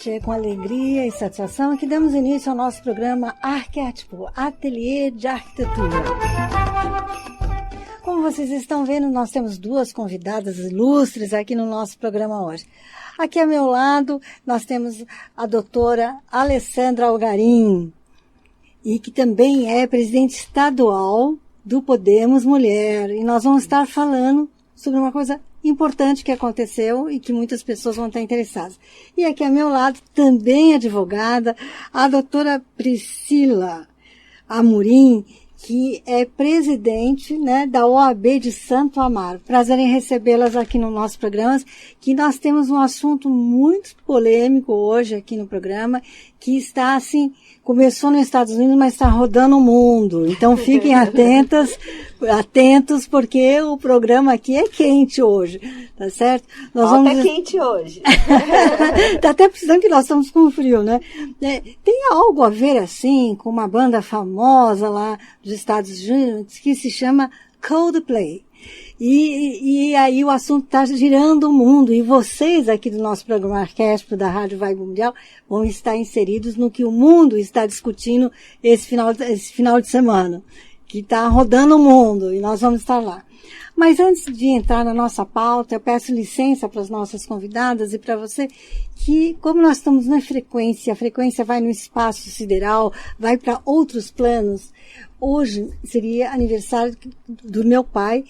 noite. É com alegria e satisfação que damos início ao nosso programa Arquétipo, Ateliê de Arquitetura. Como vocês estão vendo, nós temos duas convidadas ilustres aqui no nosso programa hoje. Aqui ao meu lado, nós temos a doutora Alessandra Algarim, e que também é presidente estadual do Podemos Mulher. E nós vamos estar falando sobre uma coisa importante que aconteceu e que muitas pessoas vão estar interessadas. E aqui ao meu lado, também advogada, a doutora Priscila Amorim, que é presidente, né, da OAB de Santo Amaro. Prazer em recebê-las aqui no nosso programa, que nós temos um assunto muito polêmico hoje aqui no programa, que está assim, começou nos Estados Unidos, mas está rodando o mundo. Então fiquem atentos, porque o programa aqui é quente hoje, tá certo? Tá quente hoje. Tá até precisando que nós estamos com frio, né? Tem algo a ver, assim, com uma banda famosa lá dos Estados Unidos que se chama Coldplay. E aí o assunto está girando o mundo, e vocês aqui do nosso programa Arquétipo da Rádio Vibe Mundial vão estar inseridos no que o mundo está discutindo esse final de semana, que está rodando o mundo, e nós vamos estar lá. Mas antes de entrar na nossa pauta, eu peço licença para as nossas convidadas e para você, que como nós estamos na frequência, a frequência vai no espaço sideral, vai para outros planos. Hoje seria aniversário do meu pai,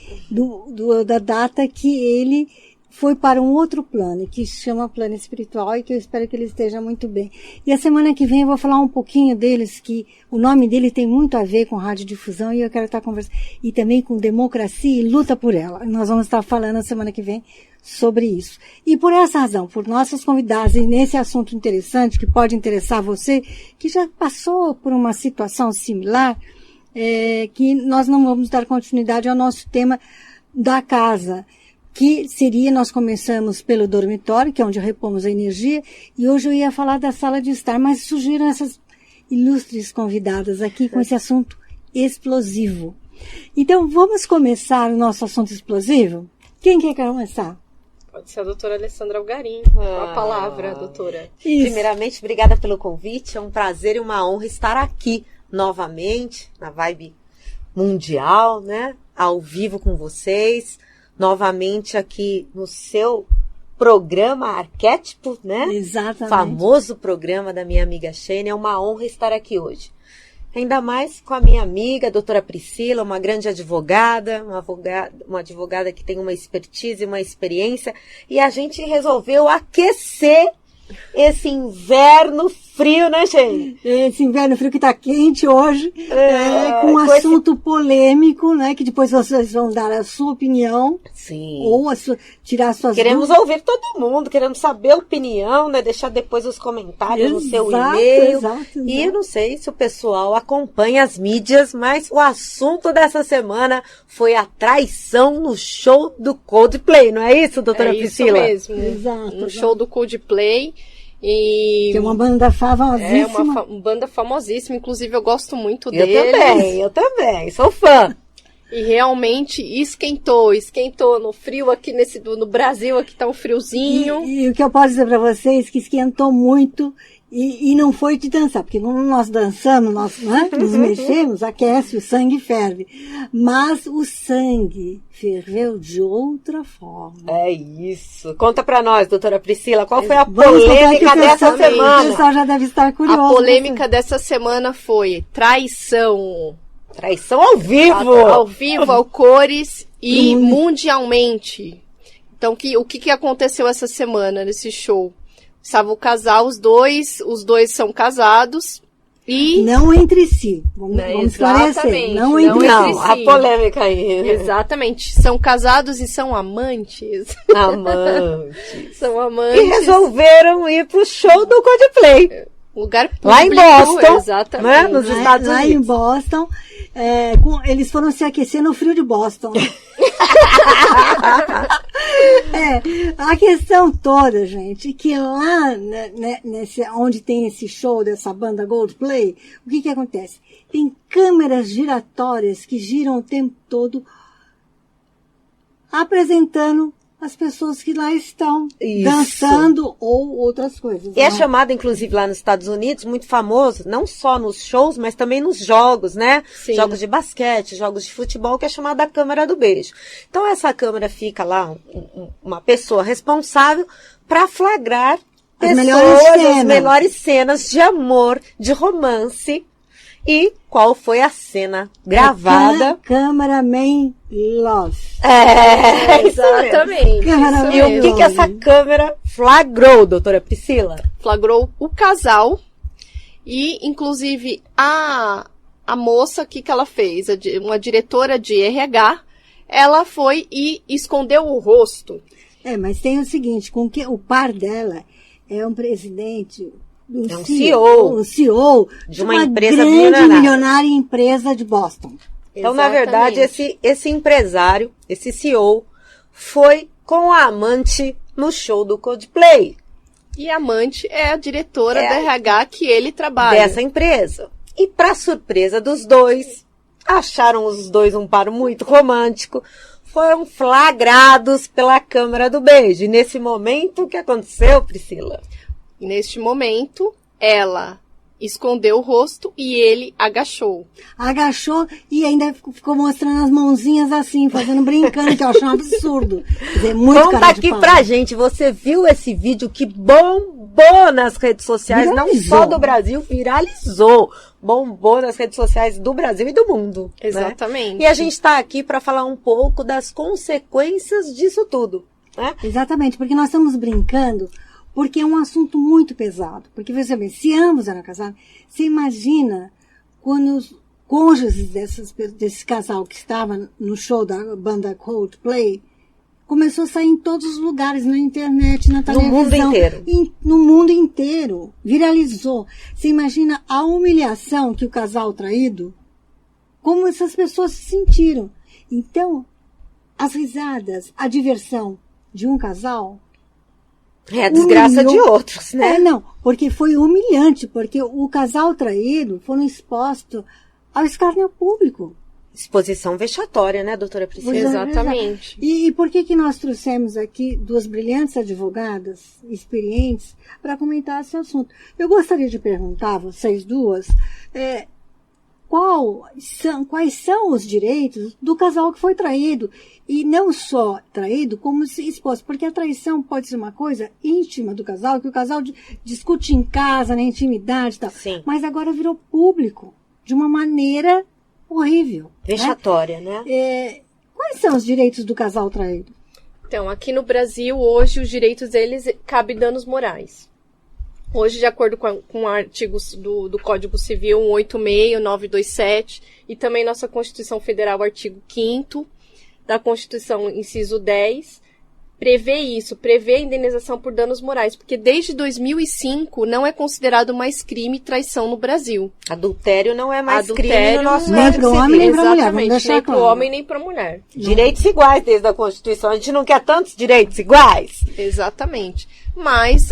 da data que ele foi para um outro plano, que se chama plano espiritual, e que eu espero que ele esteja muito bem. E a semana que vem eu vou falar um pouquinho deles, que o nome dele tem muito a ver com radiodifusão, e eu quero estar conversando, e também com democracia e luta por ela. Nós vamos estar falando a semana que vem sobre isso. E por essa razão, por nossas convidadas, e nesse assunto interessante, que pode interessar você, que já passou por uma situação similar, que nós não vamos dar continuidade ao nosso tema da casa, que seria, nós começamos pelo dormitório, que é onde repomos a energia, e hoje eu ia falar da sala de estar, mas surgiram essas ilustres convidadas aqui com esse assunto explosivo. Então, vamos começar o nosso assunto explosivo? Quem quer começar? Pode ser a doutora Alessandra Algarim, com a palavra, doutora. Isso. Primeiramente, obrigada pelo convite, é um prazer e uma honra estar aqui novamente, na Vibe Mundial, né? Ao vivo com vocês, novamente aqui no seu programa Arquétipo, né? Exatamente. Famoso programa da minha amiga Shane, é uma honra estar aqui hoje. Ainda mais com a minha amiga, a doutora Priscila, uma grande advogada, uma advogada que tem uma expertise, uma experiência, e a gente resolveu aquecer esse inverno frio, né, gente? Esse inverno frio que está quente hoje, com um assunto polêmico, né? Que depois vocês vão dar a sua opinião. Sim. Ou tirar suas Queremos dúvidas. ouvir todo mundo, queremos saber a opinião, né? Deixar depois os comentários no seu Exato, e-mail. exato. E eu não sei se o pessoal acompanha as mídias, mas o assunto dessa semana foi a traição no show do Coldplay, não é isso, doutora Priscila? É isso mesmo. Exato, Um show do Coldplay. Que é uma banda famosíssima. É uma banda famosíssima, inclusive eu gosto muito Eu deles. Eu também, sou fã. E realmente esquentou no frio aqui no Brasil, aqui tá um friozinho. E o que eu posso dizer para vocês, que esquentou muito e não foi de dançar, porque quando nós dançamos, nós nos mexemos, aquece, o sangue ferve. Mas o sangue ferveu de outra forma. É isso. Conta pra nós, doutora Priscila, qual foi a polêmica dessa semana? O pessoal já deve estar curioso. A polêmica dessa semana foi traição. Traição ao vivo! Ao vivo, ao cores e mundialmente. Então, o que aconteceu essa semana nesse show? Estava o casal, os dois são casados e... Não entre si, vamos esclarecer. Não entre si. A polêmica aí. Exatamente, são casados e são amantes. Amantes. São amantes. E resolveram ir pro show do Coldplay. Lugar público. Lá em Boston, exatamente. Né? Nos Estados Unidos. Lá em Boston, eles foram se aquecer no frio de Boston. A questão toda, gente, que lá, onde tem esse show dessa banda Coldplay, o que acontece? Tem câmeras giratórias que giram o tempo todo, apresentando as pessoas que lá estão Isso. dançando ou outras coisas. E é chamado, inclusive, lá nos Estados Unidos, muito famoso, não só nos shows, mas também nos jogos, né? Sim. Jogos de basquete, jogos de futebol, que é chamada a câmara do beijo. Então, essa câmera fica lá, uma pessoa responsável para flagrar As as melhores cenas de amor, de romance. E qual foi a cena gravada? Cameraman Love. Exatamente. Cameraman E o que essa câmera flagrou, doutora Priscila? Flagrou o casal e, inclusive, a moça, o que ela fez? Uma diretora de RH, ela foi e escondeu o rosto. Mas tem o seguinte, com que o par dela é um presidente, um CEO. Um CEO de uma empresa grande milionária empresa de Boston. Então, na verdade, esse empresário, esse CEO, foi com a amante no show do Coldplay. E a amante é a diretora da RH que ele trabalha. Dessa empresa. E, para surpresa dos dois, acharam os dois um par muito romântico, foram flagrados pela câmera do beijo. E nesse momento, o que aconteceu, Priscila? E neste momento, ela escondeu o rosto e ele agachou. Agachou e ainda ficou mostrando as mãozinhas assim, brincando, que eu acho um absurdo. Quer dizer, muito Conta cara de aqui pau. pra gente, você viu esse vídeo que bombou nas redes sociais, Viralizou. não só do Brasil, viralizou. Bombou nas redes sociais do Brasil e do mundo. Exatamente. Né? E a gente está aqui para falar um pouco das consequências disso tudo. Né? Exatamente, porque nós estamos brincando, porque é um assunto muito pesado. Porque, veja bem, se ambos eram casados, você imagina quando os cônjuges desse casal que estava no show da banda Coldplay começou a sair em todos os lugares, na internet, na televisão. No mundo inteiro. No mundo inteiro. Viralizou. Você imagina a humilhação que o casal traído, como essas pessoas se sentiram. Então, as risadas, a diversão de um casal... É a desgraça de outros, né? Não, porque foi humilhante, porque o casal traído foram expostos ao escárnio público. Exposição vexatória, né, doutora Priscila? Exatamente. E por que nós trouxemos aqui duas brilhantes advogadas, experientes, para comentar esse assunto? Eu gostaria de perguntar a vocês duas, quais são os direitos do casal que foi traído? E não só traído, como se exposto. Porque a traição pode ser uma coisa íntima do casal, que o casal discute em casa, na intimidade e tal. Sim. Mas agora virou público, de uma maneira horrível. Vexatória, né? Quais são os direitos do casal traído? Então, aqui no Brasil, hoje, os direitos deles cabem danos morais. Hoje, de acordo com artigos do Código Civil 186, 927 e também nossa Constituição Federal, artigo 5º da Constituição, inciso 10, prevê a indenização por danos morais, porque desde 2005 não é considerado mais crime traição no Brasil. Adultério não é mais crime no nosso nem Código pro homem, Civil. nem pra mulher, vamos Exatamente, deixar nem para o claro. homem nem para a mulher. Direitos iguais desde a Constituição. A gente não quer tantos direitos iguais? Exatamente. Mas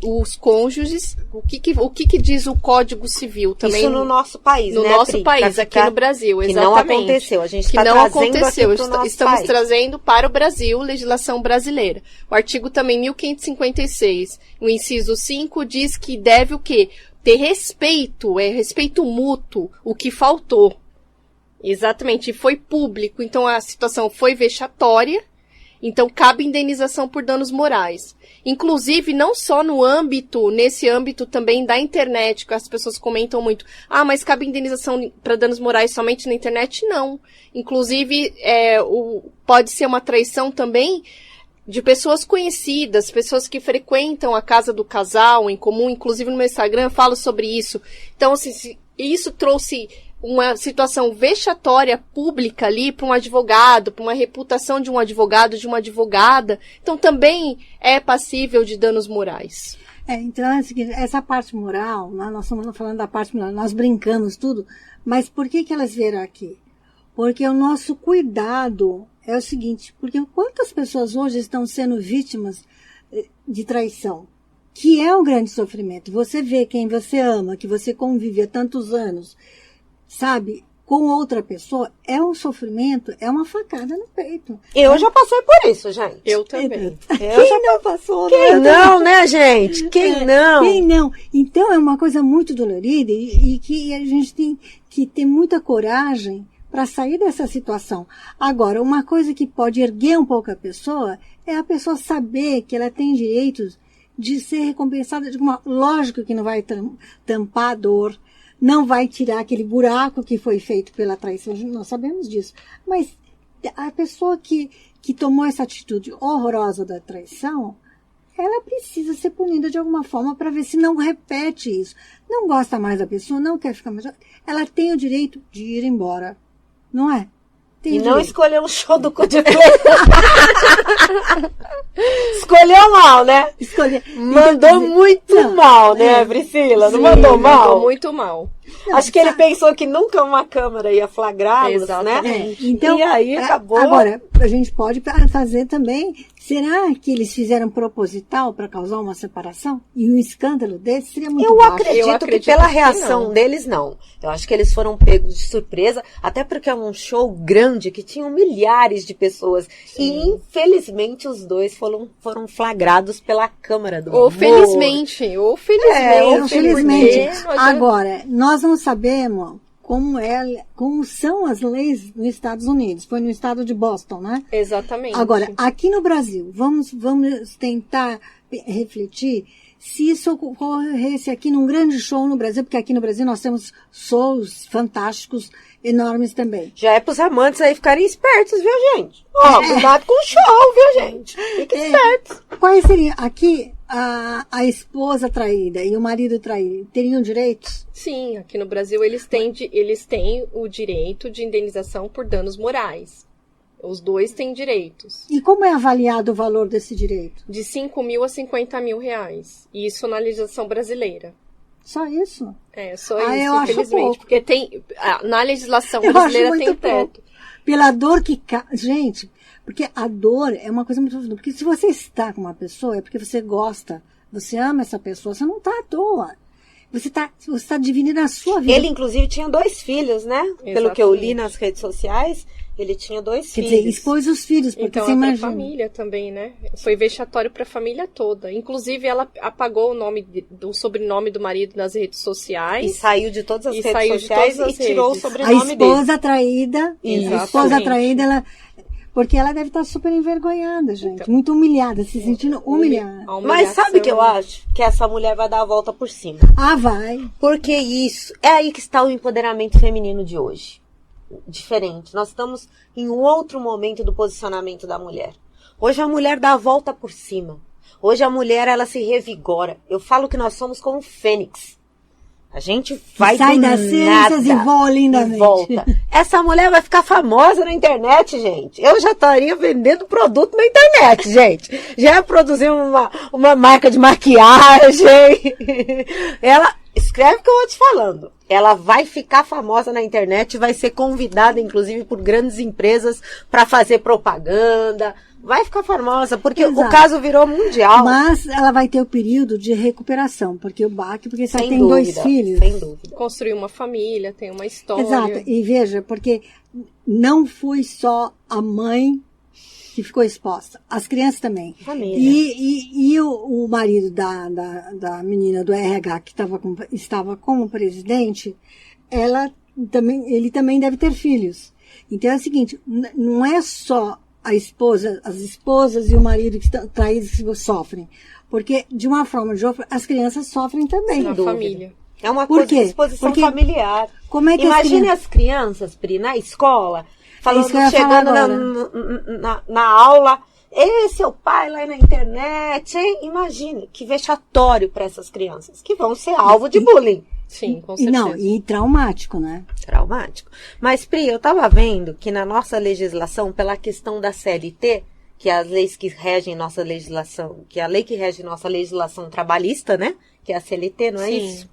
os cônjuges, o que diz o Código Civil também? Isso no nosso país, no né, nosso Pri? país, Pra aqui ficar- no Brasil, que exatamente. não aconteceu. A gente que está não trazendo aconteceu. aqui pro nosso Estamos país. trazendo para o Brasil legislação brasileira. O artigo também 1556, o inciso 5 diz que deve o quê? Ter respeito, respeito mútuo, o que faltou. Exatamente, e foi público, então a situação foi vexatória, então cabe indenização por danos morais. Inclusive, não só nesse âmbito também da internet, que as pessoas comentam muito. Mas cabe indenização para danos morais somente na internet? Não. Inclusive, pode ser uma traição também de pessoas conhecidas, pessoas que frequentam a casa do casal em comum. Inclusive, no meu Instagram eu falo sobre isso. Então, assim, isso trouxe uma situação vexatória pública ali para um advogado, para uma reputação de um advogado, de uma advogada. Então, também é passível de danos morais. Então, é o seguinte, essa parte moral, nós estamos falando da parte moral, nós brincamos tudo, mas por que elas vieram aqui? Porque o nosso cuidado é o seguinte, porque quantas pessoas hoje estão sendo vítimas de traição? Que é um grande sofrimento. Você vê quem você ama, que você convive há tantos anos, sabe, com outra pessoa é um sofrimento, é uma facada no peito. Eu já passei por isso, gente. Eu também. Quem não passou? Quem não, né, gente? Quem não? Quem não? Então é uma coisa muito dolorida e que a gente tem que ter muita coragem para sair dessa situação. Agora, uma coisa que pode erguer um pouco a pessoa é a pessoa saber que ela tem direitos de ser recompensada de uma... Lógico que não vai tampar a dor, não vai tirar aquele buraco que foi feito pela traição, nós sabemos disso. Mas a pessoa que tomou essa atitude horrorosa da traição, ela precisa ser punida de alguma forma para ver se não repete isso. Não gosta mais da pessoa, não quer ficar mais... Ela tem o direito de ir embora, não é? E não escolheu o show do Coldplay. Escolheu mal, né? Mandou muito mal, né, Priscila? Não mandou mal? Mandou muito mal. Não, acho que ele pensou que nunca uma câmera ia flagrá-los, né? Então, e aí acabou. Agora, a gente pode fazer também. Será que eles fizeram proposital para causar uma separação? E um escândalo desse seria muito Eu baixo. acredito que pela reação deles, não. Eu acho que eles foram pegos de surpresa, até porque é um show grande que tinham milhares de pessoas. Sim. E, infelizmente, os dois foram flagrados pela Câmara do Ou felizmente. Agora, nós não sabemos como são as leis nos Estados Unidos. Foi no estado de Boston, né? Exatamente. Agora, aqui no Brasil, vamos tentar refletir se isso ocorresse aqui num grande show no Brasil, porque aqui no Brasil nós temos shows fantásticos, enormes também. Já é pros amantes aí ficarem espertos, viu, gente? Cuidado com o show, viu, gente? Fiquem espertos. Quais seriam, aqui, a esposa traída e o marido traído teriam direitos? Sim, aqui no Brasil eles têm o direito de indenização por danos morais. Os dois têm direitos. E como é avaliado o valor desse direito? De 5 mil a 50 mil reais. Isso na legislação brasileira. Só isso? Só isso, eu infelizmente. Acho pouco. Porque na legislação brasileira tem teto. Pela dor que... Gente, porque a dor é uma coisa muito profunda. Porque se você está com uma pessoa, é porque você gosta, você ama essa pessoa, você não está à toa. Você está dividindo a sua vida. Ele, inclusive, tinha 2 filhos, né? Exatamente. Pelo que eu li nas redes sociais, ele tinha 2 filhos. Quer dizer, expôs os filhos, porque então, você imagina. Então, a família também, né? Foi vexatório para a família toda. Inclusive, ela apagou o sobrenome do marido nas redes sociais. E saiu de todas as redes sociais e tirou o sobrenome dele. A esposa traída, ela... Porque ela deve estar super envergonhada, gente. Então, muito humilhada, se sentindo humilhada. Mas sabe o que eu acho? Que essa mulher vai dar a volta por cima. Vai. Porque isso, é aí que está o empoderamento feminino de hoje. Diferente. Nós estamos em um outro momento do posicionamento da mulher. Hoje a mulher dá a volta por cima. Hoje a mulher, ela se revigora. Eu falo que nós somos como fênix. A gente vai sai das cinzas e voa lindamente. Volta. Essa mulher vai ficar famosa na internet, gente. Eu já estaria vendendo produto na internet, gente. Já ia produzir uma marca de maquiagem. Ela, escreve o que eu vou te falando. Ela vai ficar famosa na internet, vai ser convidada, inclusive, por grandes empresas para fazer propaganda. Vai ficar famosa, porque o caso virou mundial. Mas ela vai ter o período de recuperação, porque você tem 2 filhos. Sem dúvida. Construir uma família, tem uma história. Exato. E veja, porque não foi só a mãe que ficou exposta, as crianças também. Família. E o marido da menina do RH, que estava como presidente, ele também deve ter filhos. Então é o seguinte, não é só as esposas e o marido que estão traídos que sofrem. Porque, de uma forma ou de outra, as crianças sofrem também. Na família. É uma coisa de exposição familiar. Como é que imagine as crianças, Pri, na escola, chegando na aula, seu pai lá na internet, hein? Imagine, que vexatório para essas crianças, que vão ser alvo de bullying. Sim, com certeza. E traumático, né? Traumático. Mas, Pri, eu estava vendo que na nossa legislação, pela questão da CLT, que é as leis que regem nossa legislação, que é a lei que rege nossa legislação trabalhista, né? Que é a CLT, não é isso?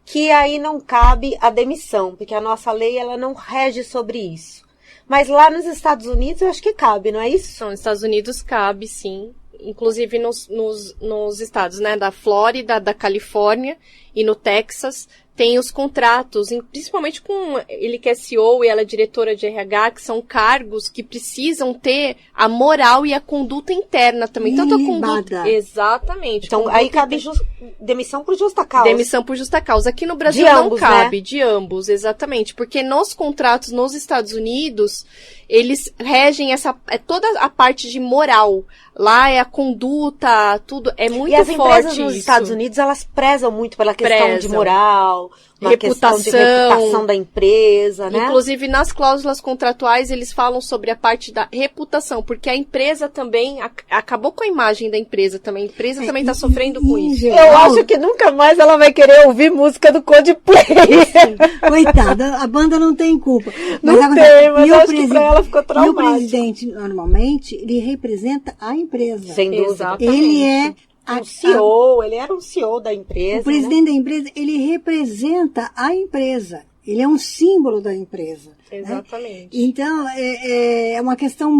Que aí não cabe a demissão, porque a nossa lei, ela não rege sobre isso. Mas lá nos Estados Unidos, eu acho que cabe, não é isso? Nos Estados Unidos cabe, sim. Inclusive nos estados, né, da Flórida, da Califórnia e no Texas, tem os contratos, principalmente com ele que é CEO e ela é diretora de RH, que são cargos que precisam ter a moral e a conduta interna também. Tanto a conduta... Exatamente. Então, aí cabe demissão por justa causa. Demissão por justa causa. Aqui no Brasil de não ambos, cabe, né? De ambos, exatamente. Porque nos contratos nos Estados Unidos, eles regem toda a parte de moral. Lá é a conduta, tudo, é muito forte. E as empresas nos Estados Unidos, elas prezam muito pela questão de moral, uma questão de reputação da empresa, né? Inclusive, nas cláusulas contratuais, eles falam sobre a parte da reputação, porque a empresa também, acabou com a imagem da empresa também. A empresa também está sofrendo com isso. Eu acho que nunca mais ela vai querer ouvir música do Coldplay. Coitada, a banda não tem culpa. Mas acho que pra ela ficou traumático. E o presidente, normalmente, ele representa a empresa. Sem dúvida. Exatamente. Ele é um CEO, ele era um CEO da empresa. O presidente da empresa, ele representa a empresa. Ele é um símbolo da empresa. Exatamente. Né? Então, é uma questão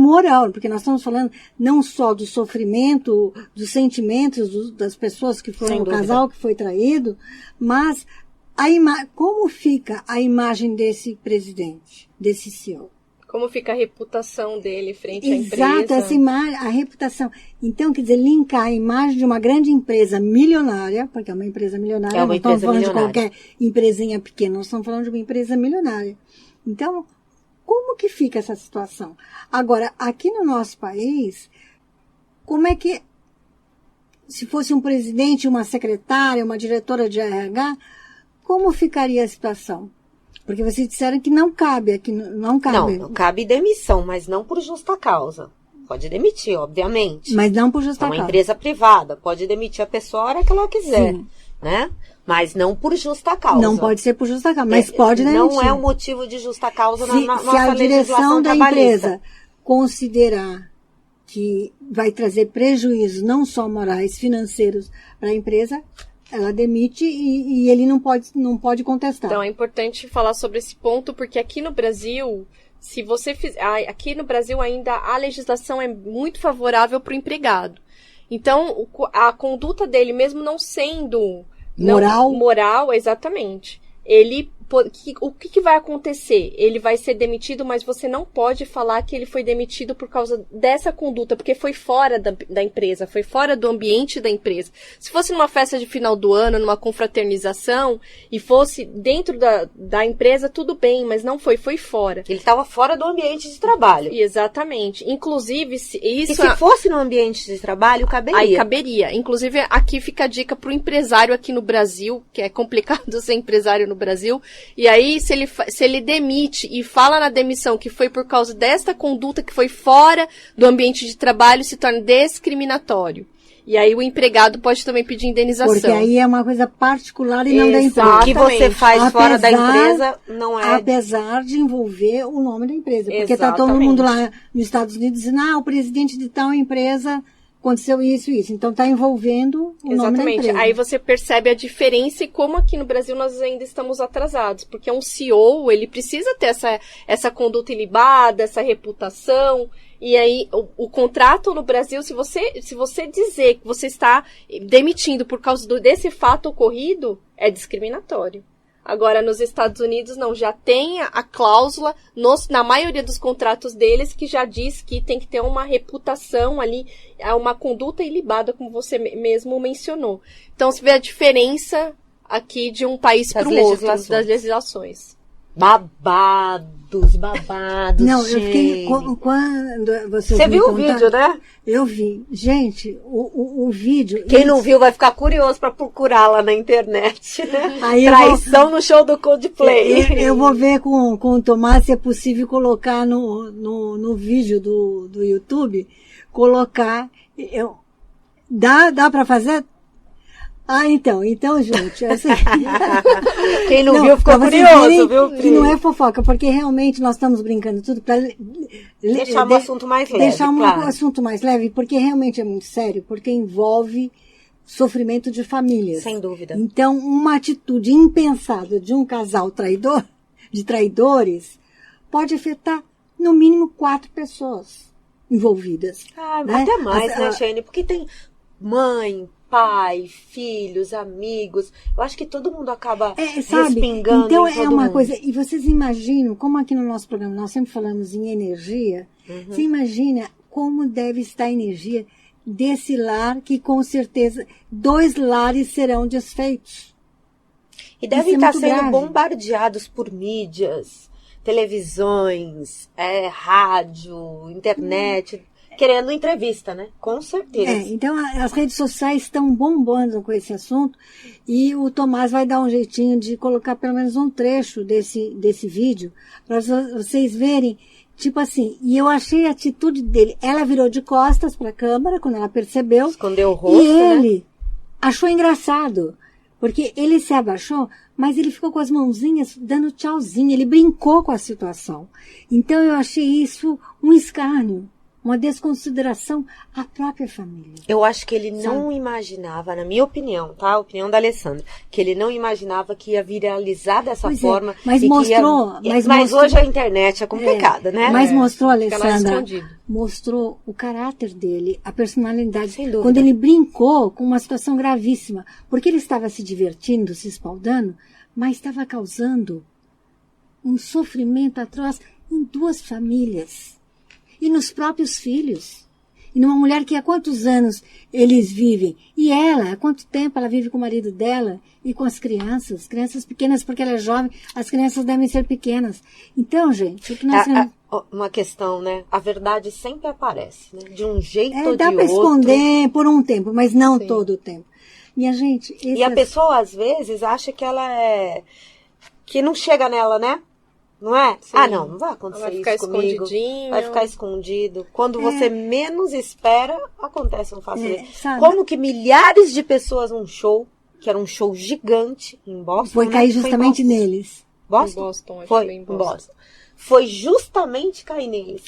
porque nós estamos falando não só do sofrimento, dos sentimentos das pessoas que foram, o casal que foi traído, mas como fica a imagem desse presidente, desse CEO? Como fica a reputação dele frente à empresa? Exato, essa imagem, a reputação. Então, quer dizer, linkar a imagem de uma grande empresa milionária, porque é uma empresa milionária, não estamos falando de qualquer empresinha pequena, nós estamos falando de uma empresa milionária. Então, como que fica essa situação? Agora, aqui no nosso país, como é que, se fosse um presidente, uma secretária, uma diretora de RH, como ficaria a situação? Porque vocês disseram que não cabe, aqui não cabe. Não cabe demissão, mas não por justa causa. Pode demitir, obviamente. Mas não por justa causa. É uma empresa privada, pode demitir a pessoa a hora que ela quiser, né? Mas não por justa causa. Não pode ser por justa causa, mas pode demitir. Não é um motivo de justa causa na nossa se a direção da trabalhista. Empresa considerar que vai trazer prejuízos não só morais, financeiros para a empresa, ela demite e ele não pode contestar. Então é importante falar sobre esse ponto, porque aqui no Brasil, se você aqui no Brasil ainda a legislação é muito favorável para o empregado. Então a conduta dele, mesmo não sendo moral, exatamente. O que vai acontecer? Ele vai ser demitido, mas você não pode falar que ele foi demitido por causa dessa conduta, porque foi fora da empresa, foi fora do ambiente da empresa. Se fosse numa festa de final do ano, numa confraternização, e fosse dentro da empresa, tudo bem, mas não foi fora. Ele estava fora do ambiente de trabalho. Exatamente. Inclusive, se fosse no ambiente de trabalho, caberia. Aí caberia. Inclusive, aqui fica a dica para o empresário aqui no Brasil, que é complicado ser empresário no Brasil. E aí, se ele demite e fala na demissão que foi por causa desta conduta que foi fora do ambiente de trabalho, se torna discriminatório. E aí o empregado pode também pedir indenização. Porque aí é uma coisa particular e não da empresa. O que você faz fora da empresa não é... Apesar de envolver o nome da empresa. Porque está todo mundo lá nos Estados Unidos dizendo, o presidente de tal empresa... aconteceu isso. Então está envolvendo o nome da empresa. Aí você percebe a diferença e como aqui no Brasil nós ainda estamos atrasados. Porque um CEO, ele precisa ter essa conduta ilibada, essa reputação. E aí o contrato no Brasil, se você dizer que você está demitindo por causa desse fato ocorrido, é discriminatório. Agora, nos Estados Unidos, não, já tem a cláusula, na maioria dos contratos deles, que já diz que tem que ter uma reputação ali, uma conduta ilibada, como você mesmo mencionou. Então, você vê a diferença aqui de um país para o outro, das legislações. Babados. Não, gente. eu fiquei... Quando você viu o vídeo, né? Eu vi. Gente, o vídeo... Quem não viu vai ficar curioso para procurar lá na internet, né? Traição no show do Coldplay. Eu vou ver com o Tomás se é possível colocar no vídeo do YouTube, colocar... Dá para fazer... Então, gente, assim... Quem não viu ficou curioso, viu, Pri? Que não é fofoca, porque realmente nós estamos brincando tudo para deixar um assunto mais leve, deixar um assunto mais leve, porque realmente é muito sério, porque envolve sofrimento de famílias. Sem dúvida. Então, uma atitude impensada de um casal de traidores, pode afetar, no mínimo, 4 pessoas envolvidas. Até mais, né, Shane? Porque tem mãe, pai, filhos, amigos. Eu acho que todo mundo acaba sabe? respingando Então em todo é uma mundo. coisa, e vocês imaginam, como aqui no nosso programa nós sempre falamos em energia, você imagina como deve estar a energia desse lar, que com certeza 2 lares serão desfeitos. E devem Isso é estar muito sendo grave. bombardeados por mídias, televisões, rádio, internet, querendo entrevista, né? Com certeza. Então as redes sociais estão bombando com esse assunto, e o Tomás vai dar um jeitinho de colocar pelo menos um trecho desse vídeo, para vocês verem, tipo assim, e eu achei a atitude dele, ela virou de costas para a câmera quando ela percebeu, Escondeu o rosto, e ele né? achou engraçado, porque ele se abaixou, mas ele ficou com as mãozinhas dando tchauzinho, ele brincou com a situação. Então eu achei isso um escárnio, uma desconsideração à própria família. Eu acho que ele não imaginava, na minha opinião, tá? A opinião da Alessandra, que ele não imaginava que ia viralizar dessa Pois é, forma. mas e mostrou- que ia... mas Mas mostrou- hoje a internet é complicada, né? Mas mostrou, Fica mais Alessandra, escondido. mostrou o caráter dele, a personalidade. Sem dúvida. Quando ele brincou com uma situação gravíssima, porque ele estava se divertindo, se espaldando, mas estava causando um sofrimento atroz em 2 famílias e nos próprios filhos. E numa mulher que há quantos anos eles vivem? E ela, há quanto tempo ela vive com o marido dela e com as crianças pequenas, porque ela é jovem, as crianças devem ser pequenas. Então, gente, o que nós temos... Uma questão, né? A verdade sempre aparece, né? De um jeito ou de dá para outro. esconder por um tempo, mas não Sim. todo o tempo. Minha gente... E a pessoa, às vezes, acha que ela é... que não chega nela, né? Não é? Sim. Não vai acontecer Vai ficar isso comigo. escondidinho. Vai ficar escondido. Quando você menos espera, acontece um fato desse. sabe? Como que milhares de pessoas num show, que era um show gigante em Boston, Foi né? cair Foi em justamente Boston. neles. Boston? Em Boston, acho que Foi foi em em Boston. Boston. Foi justamente cair neles.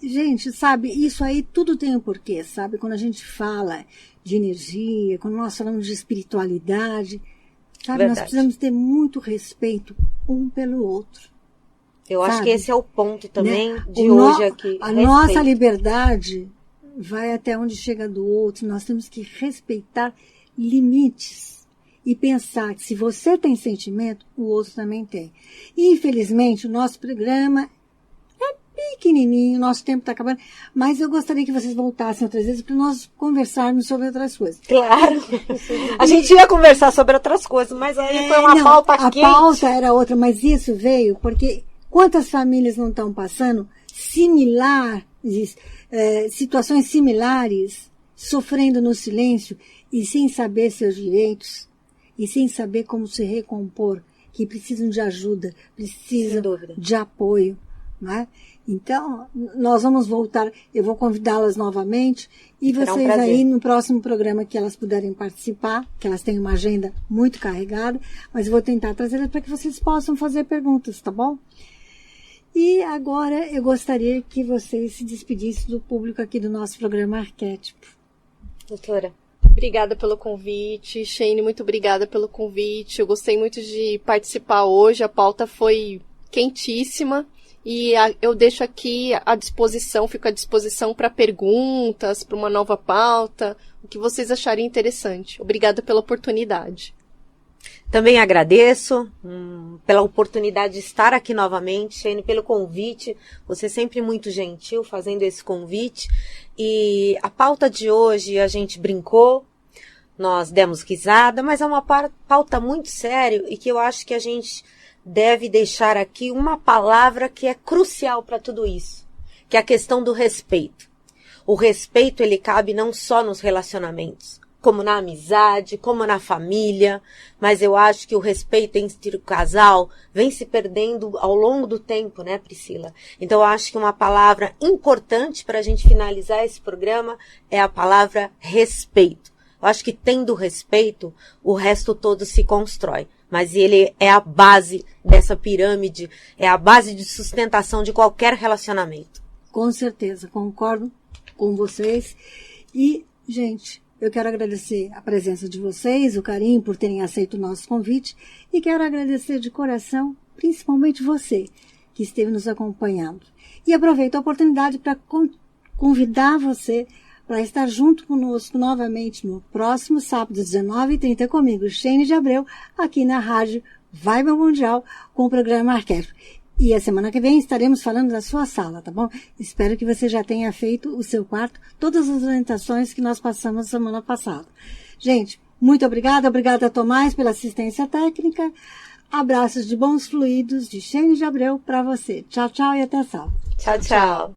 Gente, sabe, isso aí tudo tem um porquê, sabe? Quando a gente fala de energia, quando nós falamos de espiritualidade, sabe? Verdade. Nós precisamos ter muito respeito um pelo outro. Eu acho Sabe? que esse é o ponto também Né? de hoje aqui. A Respeito. nossa liberdade vai até onde chega do outro. Nós temos que respeitar limites e pensar que se você tem sentimento, o outro também tem. E, infelizmente, o nosso programa é pequenininho, nosso tempo está acabando, mas eu gostaria que vocês voltassem outras vezes para nós conversarmos sobre outras coisas. Claro. A gente ia conversar sobre outras coisas, mas aí foi uma pauta a quente. pauta era outra, mas isso veio porque quantas famílias não estão passando situações similares, sofrendo no silêncio e sem saber seus direitos e sem saber como se recompor, que precisam de ajuda, precisam Sem dúvida. de apoio, não é? Então, nós vamos voltar, eu vou convidá-las novamente e Será um vocês prazer. aí no próximo programa que elas puderem participar, que elas têm uma agenda muito carregada, mas eu vou tentar trazê-las para que vocês possam fazer perguntas, tá bom? E agora eu gostaria que vocês se despedissem do público aqui do nosso programa Arquétipo. Doutora, Obrigada pelo convite. Shane, muito obrigada pelo convite. Eu gostei muito de participar hoje. A pauta foi quentíssima. E eu deixo aqui à disposição, fico à disposição para perguntas, para uma nova pauta, o que vocês acharem interessante. Obrigada pela oportunidade. também agradeço pela oportunidade de estar aqui novamente, Shane, pelo convite. Você é sempre muito gentil fazendo esse convite. E a pauta de hoje a gente brincou, nós demos risada, mas é uma pauta muito séria e que eu acho que a gente deve deixar aqui uma palavra que é crucial para tudo isso, que é a questão do respeito. O respeito, ele cabe não só nos relacionamentos, como na amizade, como na família, mas eu acho que o respeito entre o casal vem se perdendo ao longo do tempo, né, Priscila? Então eu acho que uma palavra importante para a gente finalizar esse programa é a palavra respeito. Eu acho que tendo respeito, o resto todo se constrói. Mas ele é a base dessa pirâmide, é a base de sustentação de qualquer relacionamento. Com certeza, concordo com vocês. E, gente, eu quero agradecer a presença de vocês, o carinho por terem aceito o nosso convite. E quero agradecer de coração, principalmente você, que esteve nos acompanhando. E aproveito a oportunidade para convidar você para estar junto conosco novamente no próximo sábado, às 19h30, comigo, Sheine de Abreu, aqui na Rádio Vibe Mundial, com o programa Arquétipo. E a semana que vem estaremos falando da sua sala, tá bom? Espero que você já tenha feito o seu quarto, todas as orientações que nós passamos semana passada. Gente, muito obrigada a Tomás pela assistência técnica. Abraços de bons fluidos de Sheine de Abreu para você. Tchau, tchau e até sábado. Tchau, tchau.